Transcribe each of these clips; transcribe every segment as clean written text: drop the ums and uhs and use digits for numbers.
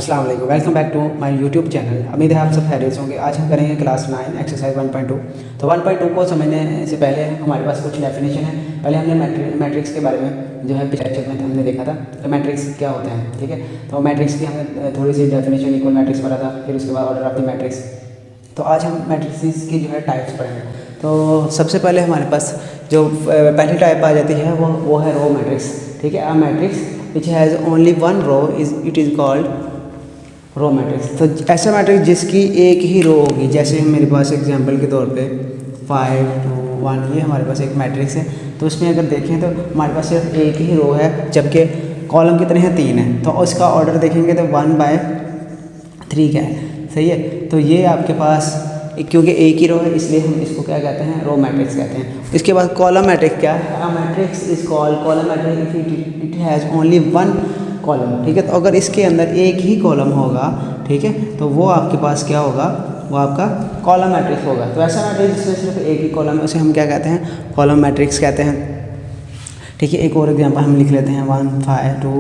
अस्सलाम वालेकुम, welcome back to my YouTube channel. उम्मीद है आप सब खैरियत होंगे। आज हम करेंगे क्लास 9 एक्सरसाइज 1.2। तो 1.2 को समझने से पहले हमारे पास कुछ डेफिनेशन है। पहले हमने मैट्रिक्स के बारे में जो है पिछले लेक्चर में हमने देखा था तो मैट्रिक्स क्या होता है, ठीक है। तो मैट्रिक्स की हमने थोड़ी सी डेफिनेशन, इक्वल मैट्रिक्स पढ़ा था, फिर उसके बाद ऑर्डर ऑफ द मैट्रिक्स। तो आज हम मैट्रिक्स की जो है टाइप्स पढ़ेंगे। तो सबसे पहले हमारे पास जो पहली टाइप आ जाती है वो है रो मैट्रिक्स, ठीक है। A matrix which has only one row it is called row matrix. तो ऐसा मैट्रिक्स जिसकी एक ही रो होगी, जैसे मेरे पास एग्जांपल के तौर पे 5 2 1 ये हमारे पास एक मैट्रिक्स है। तो उसमें अगर देखें तो हमारे पास सिर्फ एक ही रो है, जबकि कॉलम कितने हैं, 3 हैं। तो उसका ऑर्डर देखेंगे तो 1/3 का है, सही है। तो ये आपके पास क्योंकि एक ही रो है इसलिए हम इसको क्या कहते हैं, रो मैट्रिक्स कहते हैं। इसके बाद कॉलम मैट्रिक्स क्या है, a matrix is called column matrix if it has only one column, ठीक है। तो अगर इसके अंदर एक ही कॉलम होगा, ठीक है, तो वो आपके पास क्या होगा, वो आपका कॉलम मैट्रिक्स होगा। तो ऐसा मैट्रिक्स जिसमें सिर्फ एक ही कॉलम है उसे हम क्या कहते हैं, कॉलम मैट्रिक्स कहते हैं, ठीक है। एक और एग्जांपल हम लिख लेते हैं 1 5 2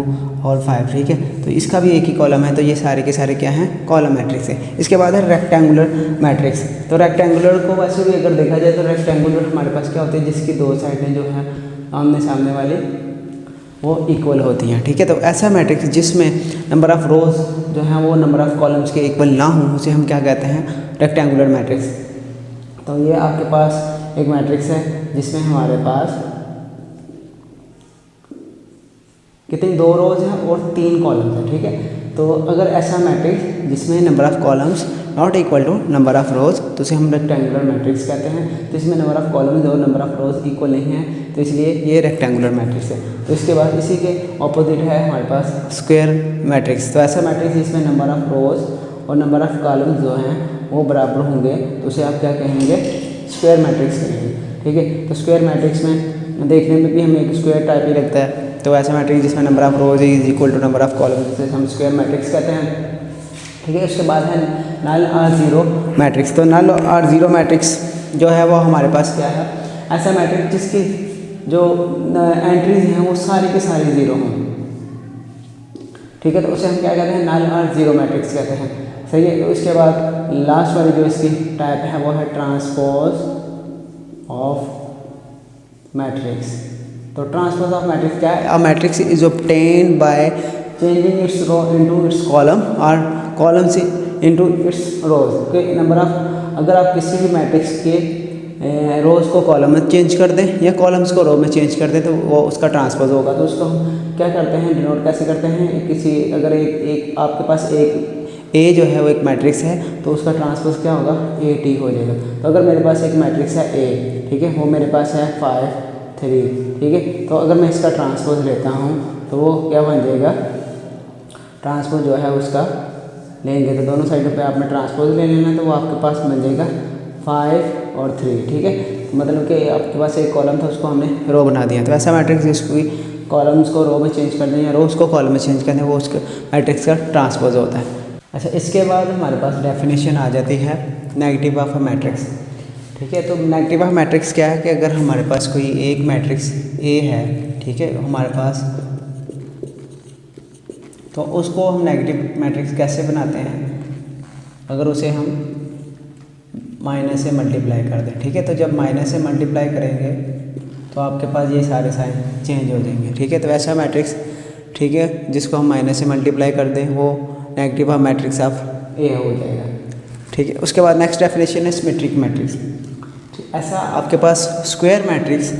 और 5, ठीक है। तो इसका भी एक ही कॉलम है, तो ये सारे के सारे क्या हैं, कॉलम मैट्रिक्स है। इसके बाद है रेक्टेंगुलर मैट्रिक्स। तो रेक्टेंगुलर को वैसे भी अगर देखा जाए तो रेक्टेंगुलर हमारे पास क्या होते हैं, जिसकी दो साइडें जो हैं आमने सामने वाली वो इक्वल होती हैं, ठीक है। तो ऐसा मैट्रिक्स जिसमें नंबर ऑफ़ रोज जो हैं वो नंबर ऑफ़ कॉलम्स के इक्वल ना हों उसे हम क्या कहते हैं, रेक्टेंगुलर मैट्रिक्स। तो ये आपके पास एक मैट्रिक्स है जिसमें हमारे पास कितनी, 2 रोज हैं और 3 कॉलम्स हैं, ठीक है। तो अगर ऐसा मैट्रिक्स जिसमें number of columns not equal to number of rows तो उसे हम रेक्टेंगुलर मैट्रिक्स कहते हैं। तो इसमें नंबर ऑफ़ कॉलम्स और नंबर ऑफ़ रोज इक्वल नहीं है, तो इसलिए ये रेक्टेंगुलर मैट्रिक्स है। तो इसके बाद इसी के ऑपोजिट है हमारे पास स्क्वायर मैट्रिक्स। तो ऐसा मैट्रिक्स जिसमें नंबर ऑफ़ रोज और नंबर ऑफ़ कॉलम्स जो हैं वो बराबर होंगे तो उसे आप क्या कहेंगे, स्क्वायर मैट्रिक्स कहेंगे, ठीक है। तो स्क्वायर मैट्रिक्स में देखने में भी हमें एक स्क्वायर टाइप ही लगता है। तो ऐसा मैट्रिक्स जिसमें number of rows is equal to number of column जिसे हम स्क्वायर मैट्रिक्स कहते हैं, ठीक है। उसके बाद है नल R0 मैट्रिक्स। तो नल R0 मैट्रिक्स जो है वो हमारे पास क्या है, ऐसा मैट्रिक्स जिसकी जो एंट्रीज हैं वो सारी के सारी जीरो हों, ठीक है। तो उसे हम क्या कहते हैं, नल R0 मैट्रिक्स कहते हैं, सही है। तो इसके बाद लास्ट वाली जो इसकी टाइप है वो है ट्रांसपोज ऑफ मैट्रिक्स। तो ट्रांसपोज ऑफ मैट्रिक्स क्या है, a matrix is obtained by changing its row into its column और कॉलम से इनटू इट्स रोज के नंबर ऑफ। अगर आप किसी भी मैट्रिक्स के रोज़ को कॉलम में चेंज कर दें या कॉलम्स को रो में चेंज कर दें तो वो उसका ट्रांसपोज होगा। तो उसको हम क्या करते हैं, डिनोट कैसे करते हैं, किसी अगर एक आपके पास एक ए जो है वो एक मैट्रिक्स है तो उसका ट्रांसपोज क्या होगा, AT हो जाएगा। तो अगर मेरे पास एक मैट्रिक्स है A, ठीक है, वो मेरे पास है 5 3, ठीक है। तो अगर मैं इसका ट्रांसपोज लेता हूँ तो वो क्या बन जाएगा, ट्रांसपोज जो है उसका लेंगे तो दोनों साइडों पे आपने ट्रांसपोज ले लेना, तो वो आपके पास बन जाएगा 5 और 3, ठीक है। मतलब कि आपके पास एक कॉलम था उसको हमने रो बना दिया। तो ऐसा मैट्रिक्स जिसको कॉलम्स को रो में चेंज कर दें या रोज़ को कॉलम में चेंज कर दें वो उसके मैट्रिक्स का ट्रांसपोज होता है। अच्छा, इसके बाद हमारे पास डेफिनेशन आ जाती है नेगेटिव ऑफ अ मैट्रिक्स, ठीक है। तो नेगेटिव ऑफ मैट्रिक्स क्या है कि अगर हमारे पास कोई एक मैट्रिक्स A है, ठीक है, हमारे पास, तो उसको हम नेगेटिव मैट्रिक्स कैसे बनाते हैं, अगर उसे हम माइनस से मल्टीप्लाई कर दें, ठीक है। तो जब माइनस से मल्टीप्लाई करेंगे तो आपके पास ये सारे साइन चेंज हो जाएंगे, ठीक है। तो ऐसा मैट्रिक्स, ठीक है, जिसको हम माइनस से मल्टीप्लाई कर दें वो negative of matrix of A हो जाएगा, ठीक है। उसके बाद नेक्स्ट डेफिनेशन है सिमेट्रिक मैट्रिक्स। ऐसा आपके पास स्क्वायर मैट्रिक्स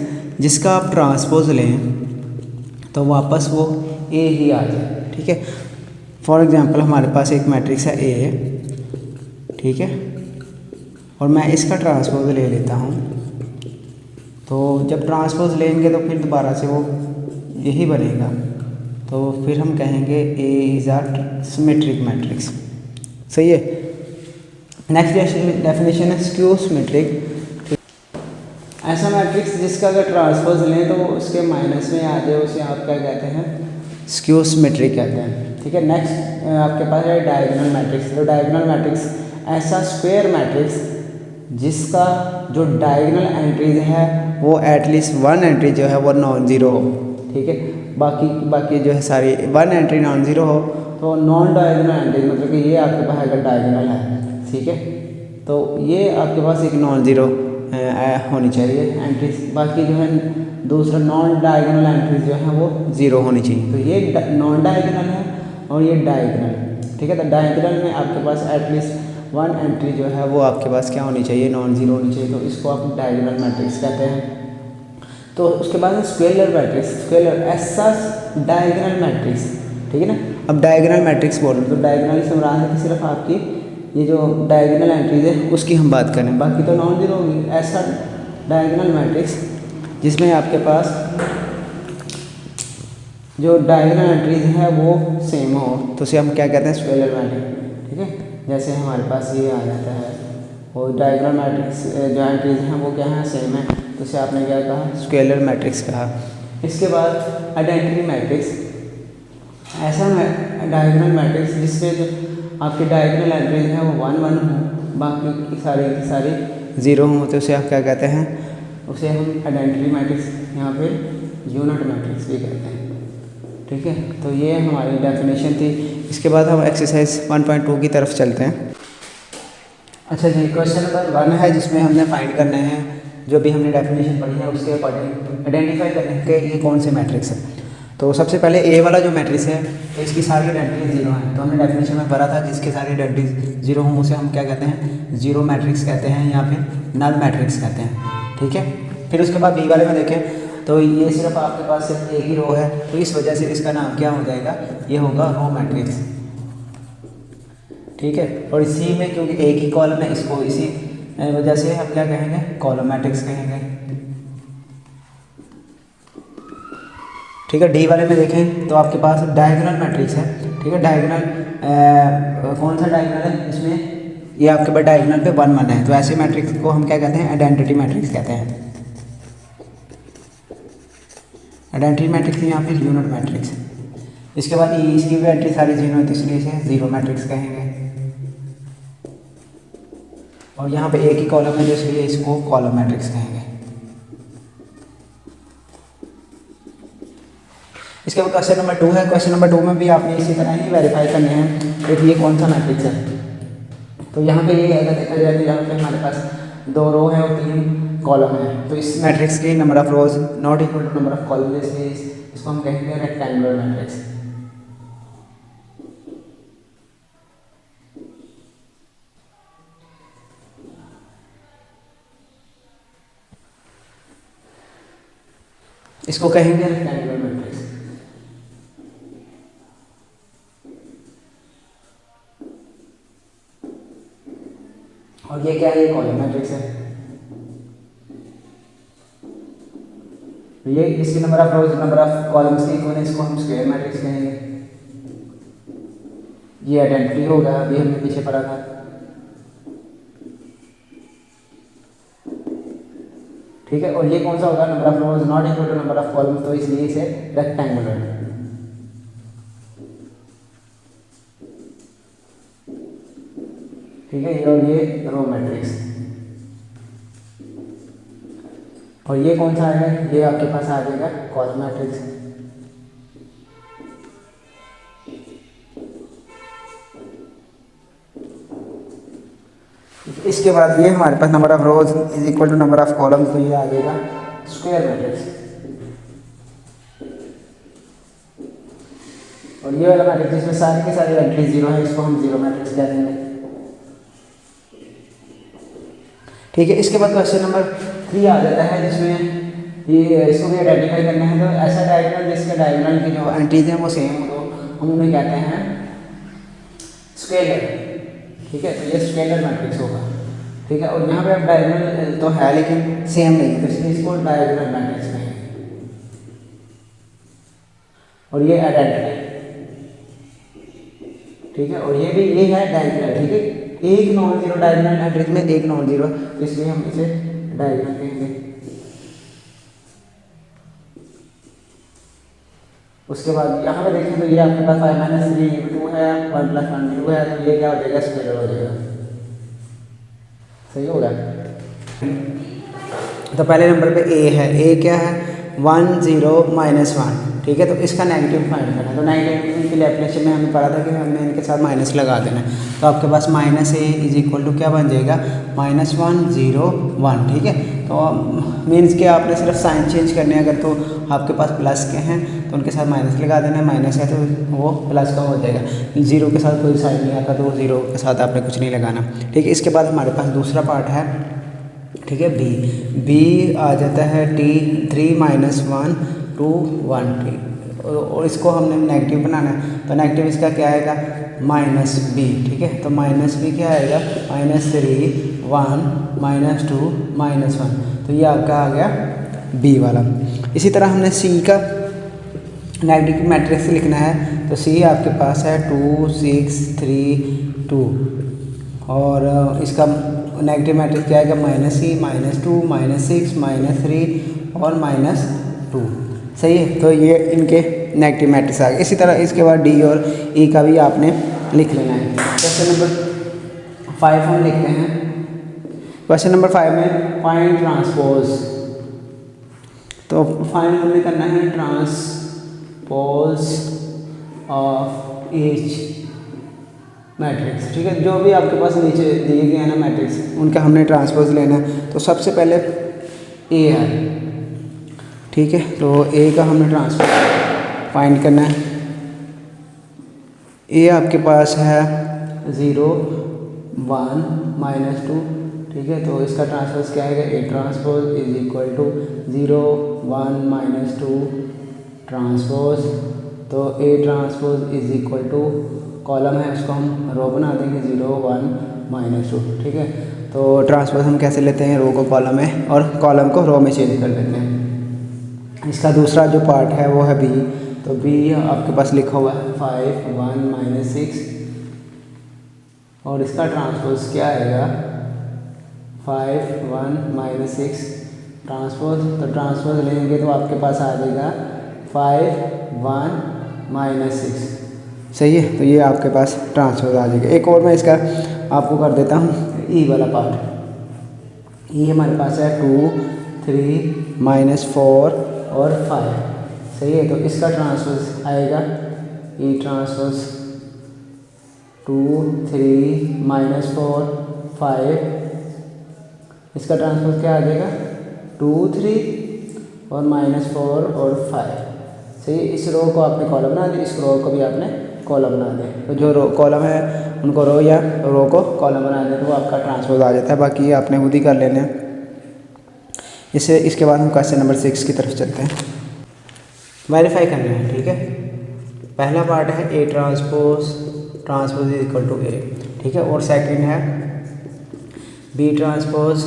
जिसका आप ट्रांसपोज लें तो वापस वो A ही आ जाए, ठीक है। फॉर एग्जांपल हमारे पास एक मैट्रिक्स है A, ठीक है, और मैं इसका ट्रांसपोज ले लेता हूँ। तो जब ट्रांसपोज लेंगे तो फिर दोबारा से वो यही बनेगा, तो फिर हम कहेंगे A is a symmetric matrix, सही है। नेक्स्ट डेफिनेशन है स्क्यू सिमेट्रिक। ऐसा मैट्रिक्स जिसका अगर ट्रांसपोज लें तो उसके माइनस में आ जाए उसे आप क्या कहते हैं, स्क्यू सिमेट्रिक कहते हैं, ठीक है। नेक्स्ट आपके पास है डायगोनल मैट्रिक्स। तो डायगोनल मैट्रिक्स ऐसा स्क्वायर मैट्रिक्स जिसका जो डायगोनल एंट्रीज है वो एटलीस्ट 1 एंट्री जो है वो नॉन ज़ीरो हो, ठीक है। बाकी जो है सारी 1 एंट्री नॉन ज़ीरो हो तो नॉन डायगोनल एंट्रीज मतलब कि ये आपके पास अगर डायगोनल है, ठीक है, तो ये आपके पास एक नॉन ज़ीरो होनी चाहिए एंट्रीज, बाकी जो है दूसरा नॉन डायगोनल एंट्रीज जो है वो ज़ीरो होनी चाहिए। तो ये नॉन डायगोनल है और ये डायगोनल, ठीक है। तो डायगोनल में आपके पास एटलीस्ट वन एंट्री जो है वो आपके पास क्या होनी चाहिए, नॉन ज़ीरो होनी चाहिए, तो इसको आप डायगोनल मैट्रिक्स कहते हैं। तो उसके बाद स्केलर मैट्रिक्स, स्केलर ऐसा डायगोनल मैट्रिक्स, ठीक है ना। अब डायगोनल मैट्रिक्स बोल रहे तो डायगोनल से मुराद है कि सिर्फ आपकी ये जो डायगोनल एंट्रीज है उसकी हम बात करें, बाकी तो नॉन ज़ीरो होगी। ऐसा डायगोनल मैट्रिक्स जिसमें आपके पास जो डायगोनल एंट्रीज है वो सेम हो, तो उसे हम क्या कहते हैं, स्केलर मैट्रिक्स, ठीक है। जैसे हमारे पास ये आ जाता है और डायगोनल मैट्रिक्स जो एंट्रीज हैं वो क्या है, सेम है, तो उसे आपने क्या कहा, स्केलर मैट्रिक्स कहा। इसके बाद आइडेंटिटी मैट्रिक्स, ऐसा डायगोनल मैट्रिक्स जिसमें जो आपकी डायगोनल एंट्रीज हैं वो 1 1 हो, बाकी की सारी ज़ीरो हों, तो उसे आप क्या कहते हैं, उसे हम आइडेंटिटी मैट्रिक्स, यहाँ पे यूनिट मैट्रिक्स भी कहते हैं, ठीक है। तो ये हमारी डेफिनेशन थी। इसके बाद हम एक्सरसाइज 1.2 की तरफ चलते हैं। अच्छा जी, क्वेश्चन नंबर 1 है जिसमें हमने फाइंड करना है, जो भी हमने डेफिनेशन पढ़ी है उसके अकॉर्डिंग आइडेंटिफाई करने के ये कौन से मैट्रिक्स है। तो सबसे पहले ए वाला जो मैट्रिक्स है तो इसकी सारी आइडेंटिटीज जीरो हैं, तो हमने डेफिनेशन में पढ़ा था जिसके सारी आइडेंटिटीज जीरो हों उसे हम क्या कहते हैं, जीरो मैट्रिक्स कहते हैं या फिर नल मैट्रिक्स कहते हैं, ठीक है। फिर उसके बाद बी वाले में देखें तो ये सिर्फ आपके पास सिर्फ एक ही रो है, तो इस वजह से इसका नाम क्या हो जाएगा, ये होगा रो मैट्रिक्स, ठीक है। और सी में क्योंकि एक ही कॉलम है, इसको इसी वजह से हम क्या कहेंगे, कॉलम मैट्रिक्स कहेंगे, ठीक है। डी वाले में देखें तो आपके पास डायगोनल मैट्रिक्स है, ठीक है। डायगोनल कौन सा डायगोनल है इसमें, ये आपके पास डायगोनल पे 1 1 है, तो ऐसे मैट्रिक्स को हम क्या कहते हैं, आइडेंटिटी मैट्रिक्स कहते हैं। आइडेंटिटी मैट्रिक्स यहाँ पे यूनिट मैट्रिक्स। इसके बाद इसकी भी एंट्री सारी जीरो है, तो इसलिए इसे जीरो मैट्रिक्स कहेंगे। और यहाँ पे एक ही कॉलम है, तो इसलिए इसको कॉलम मैट्रिक्स कहेंगे। इसके बाद क्वेश्चन नंबर 2 है। क्वेश्चन नंबर 2 में भी आपने इसी तरह ही वेरीफाई करने हैं कि ये कौन सा मैट्रिक्स है। तो यहाँ पे ये अगर देखा जाए तो यहाँ पे हमारे पास 2 रो है और 3 कॉलम है, तो इस मैट्रिक्स की number of rows not equal to number of column, इसलिए इसको हम कहेंगे रेक्टेंगुलर मैट्रिक्स। इसको कहेंगे रेक्टेंगुलर मैट्रिक्स। और ये क्या है, ये कॉलम मैट्रिक्स है। ये इसकी number of rose number of columns की इक्वल है, इसको हम स्क्वायर मैट्रिक्स कहेंगे। ये आइडेंटिटी होगा, अभी हमने पीछे पढ़ा था, ठीक है। और ये कौन सा होगा, number of rows not equal to number of columns, तो इसलिए इसे रेक्टेंगुलर, ठीक है। और ये रो मैट्रिक्स। और ये कौन सा है, ये आपके पास आ जाएगा कॉलम मैट्रिक्स। इसके बाद ये हमारे पास number of rows is equal to number of column, तो ये आ जाएगा स्क्वायर मैट्रिक्स। और ये वाला मैट्रिक्स जिसमें सारी की सारी एंट्री जीरो है, इसको हम जीरो मैट्रिक्स कह देंगे, ठीक है। इसके बाद क्वेश्चन नंबर 3 आ जाता है जिसमें ये इसको भी आइडेंटिफाई करना है। तो ऐसा डायगोनल जिसके डायगोनल की जो एंट्रीज हैं वो सेम हो, तो हम उन्हें कहते हैं स्केलर, ठीक है। तो ये स्केलर मैट्रिक्स होगा, ठीक है। और यहाँ पे अब डायगोनल तो है लेकिन सेम नहीं है, तो इसलिए इसको डायगोनल मैट्रिक्स कहेंगे। और ये आइडेंटिटी, ठीक है। और ये भी ये है डायगोनल, ठीक है। एक नॉन जीरो डायगोनल मैट्रिक्स में एक नॉन जीरो, तो इसलिए हम इसे डायगोनल कहेंगे। उसके बाद यहाँ पे देखें तो ये आपके पास 5 - 3 2 है, 1 + 1 2 है, तो ये क्या हो जाएगा, स्केलर हो जाएगा, सही होगा। तो पहले नंबर पे ए है, ए क्या है, 1 0 -1, ठीक है। तो इसका नेगेटिव फाइंड करना है। तो नेगेटिव के डेफिनेशन में हमें पढ़ा था कि हमें इनके साथ माइनस लगा देना है। तो आपके पास minus A is equal to क्या बन जाएगा, -1 0 1, ठीक है। तो मीन्स कि आपने सिर्फ साइन चेंज करने हैं। अगर तो आपके पास प्लस के हैं तो उनके साथ माइनस लगा देना है, माइनस है तो वो प्लस का हो जाएगा। जीरो के साथ कोई साइन नहीं आता तो जीरो के साथ आपने कुछ नहीं लगाना, ठीक है। इसके बाद हमारे पास दूसरा पार्ट है, ठीक है, बी आ जाता है t3 -1 2 1, ठीक। और इसको हमने नेगेटिव बनाना है। तो नेगेटिव इसका क्या आएगा, -b, ठीक है। तो -b क्या आएगा, -3 1 -2 -1। तो ये आपका आ गया b वाला। इसी तरह हमने c का नेगेटिव मैट्रिक्स लिखना है। तो c आपके पास है 2 6 3 2, और इसका नेगेटिव मैट्रिक्स क्या आएगा, -c -2 -6 -3 और -2, सही है। तो ये इनके नेगेटिव मैट्रिक्स आ गए। इसी तरह इसके बाद डी और ई का भी आपने लिख लेना है। क्वेश्चन नंबर 5 हम लिखते हैं। क्वेश्चन नंबर 5 में फाइंड ट्रांसपोज। तो फाइंड हमने करना है ट्रांसपोज ऑफ ईच मैट्रिक्स, ठीक है। जो भी आपके पास नीचे दिए गए हैं ना मैट्रिक्स, उनका हमने ट्रांसपोज लेना है। तो सबसे पहले ए है, ठीक है। तो ए का हमने ट्रांसपोज फाइंड करना है। ए आपके पास है 0 1 -2, ठीक है। तो इसका ट्रांसपोज क्या आएगा, A transpose is equal to 0 1 -2 transpose. तो A transpose is equal to, column है उसको हम रो बना देंगे 0 1 -2, ठीक है। तो ट्रांसपोज हम कैसे लेते हैं, रो को कॉलम में और कॉलम को रो में चेंज कर देते हैं। इसका दूसरा जो पार्ट है वो है बी। तो बी आपके पास लिखा हुआ है 5 1 -6, और इसका ट्रांसपोज क्या आएगा, 5 1 -6 ट्रांसपोज। तो ट्रांसपोज लेंगे तो आपके पास आ जाएगा 5 1 -6, सही है। तो ये आपके पास ट्रांसपोज आ जाएगा। एक और मैं इसका आपको कर देता हूँ ई वाला पार्ट। ई हमारे पास है 2 3 -4 और 5, सही है। तो इसका ट्रांसपोज आएगा ई ट्रांसपोज 2 3 -4 5। इसका ट्रांसपोज क्या आ जाएगा, 2 3 और -4 और 5, सही। इस रो को आपने कॉलम बना दिया, इस रो को भी आपने कॉलम बना दें। तो जो रो कॉलम है उनको रो या रो को कॉलम बना दें तो वो आपका ट्रांसपोज आ जाता है। बाकी ये आपने खुद ही कर लेने हैं। इसके बाद हम क्वेश्चन नंबर 6 की तरफ चलते हैं। वेरीफाई करना है, ठीक है। पहला पार्ट है A transpose is equal to A, ठीक है। और सेकंड है B transpose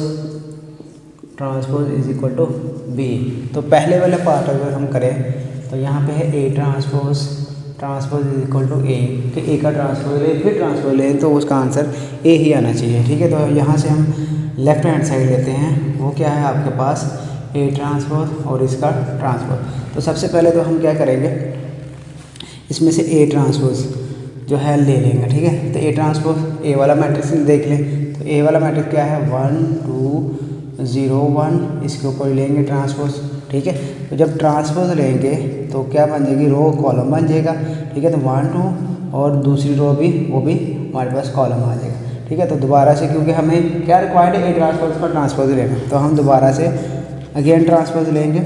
is equal to B. तो पहले वाला पार्ट अगर हम करें तो यहाँ पे है A transpose is equal to A, कि ए का ट्रांसपोज ले फिर ट्रांसपोज लें तो उसका आंसर ए ही आना चाहिए, ठीक है। तो यहाँ से हम लेफ्ट हैंड साइड लेते हैं, वो क्या है आपके पास ए ट्रांसपोज और इसका ट्रांसपोज। तो सबसे पहले तो हम क्या करेंगे, इसमें से ए ट्रांसपोज जो है ले लेंगे, ठीक है। तो ए ट्रांसपोज ए वाला मैट्रिक्स देख लें। तो ए वाला मैट्रिक्स क्या है 1 2 0 1, इसके ऊपर लेंगे ट्रांसपोज, ठीक है। तो जब ट्रांसपोज लेंगे तो क्या बन जाएगी, रो कॉलम बन जाएगा, ठीक है। तो 1 2 और दूसरी रो भी वो भी हमारे पास कॉलम आ जाएगा, ठीक है। तो दोबारा से, क्योंकि हमें क्या रिक्वायर्ड है, ए ट्रांसपोज का ट्रांसपोज लेना, तो हम दोबारा से अगेन ट्रांसपोज लेंगे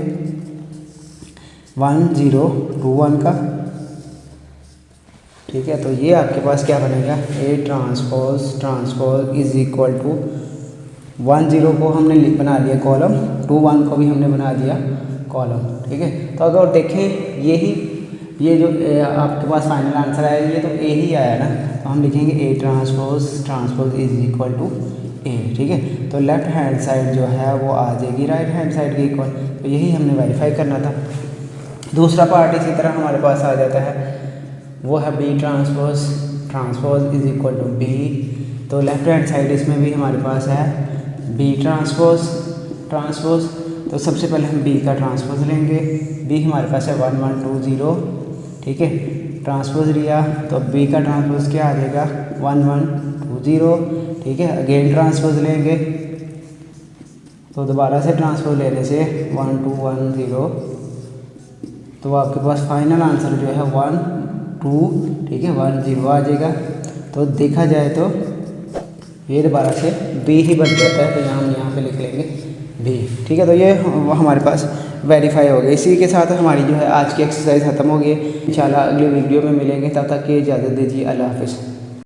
1 0 2 1 का, ठीक है। तो ये आपके पास क्या बनेगा, A transpose is equal to 1 0 को हमने बना दिया कॉलम, 2 1 को भी हमने बना दिया कॉलम, ठीक है। तो अगर देखें ये जो आपके पास फाइनल आंसर आया ये तो ए ही आया ना, तो हम लिखेंगे A transpose is equal to A, ठीक है। तो लेफ्ट हैंड साइड जो है वो आ जाएगी राइट हैंड साइड के इक्वल। तो यही हमने वेरीफाई करना था। दूसरा पार्ट इसी तरह हमारे पास आ जाता है, वो है B transpose is equal to B. तो लेफ्ट हैंड साइड इसमें भी हमारे पास है बी ट्रांसपोज। तो सबसे पहले हम बी का ट्रांसपोज लेंगे। बी हमारे पास है 1 1 2 0, ठीक है। ट्रांसपोज लिया तो बी का ट्रांसपोज क्या आ जाएगा 1 1 2 0, ठीक है। अगेन ट्रांसपोज लेंगे तो दोबारा से ट्रांसपोज लेने से 1 2 1 0 तो आपके पास फाइनल आंसर जो है 1 2 ठीक है 1 0 आ जाएगा। तो देखा जाए तो ये दोबारा से बी ही बन जाता है, तो हम यहाँ पे लिख लेंगे बी। ठीक है, तो ये हमारे पास वेरीफाई हो गया। इसी के साथ हमारी जो है आज की एक्सरसाइज ख़त्म हो गई। इंशाल्लाह अगली वीडियो में मिलेंगे, तब तक की इजाज़त दीजिए। अल्लाह हाफ़िज़।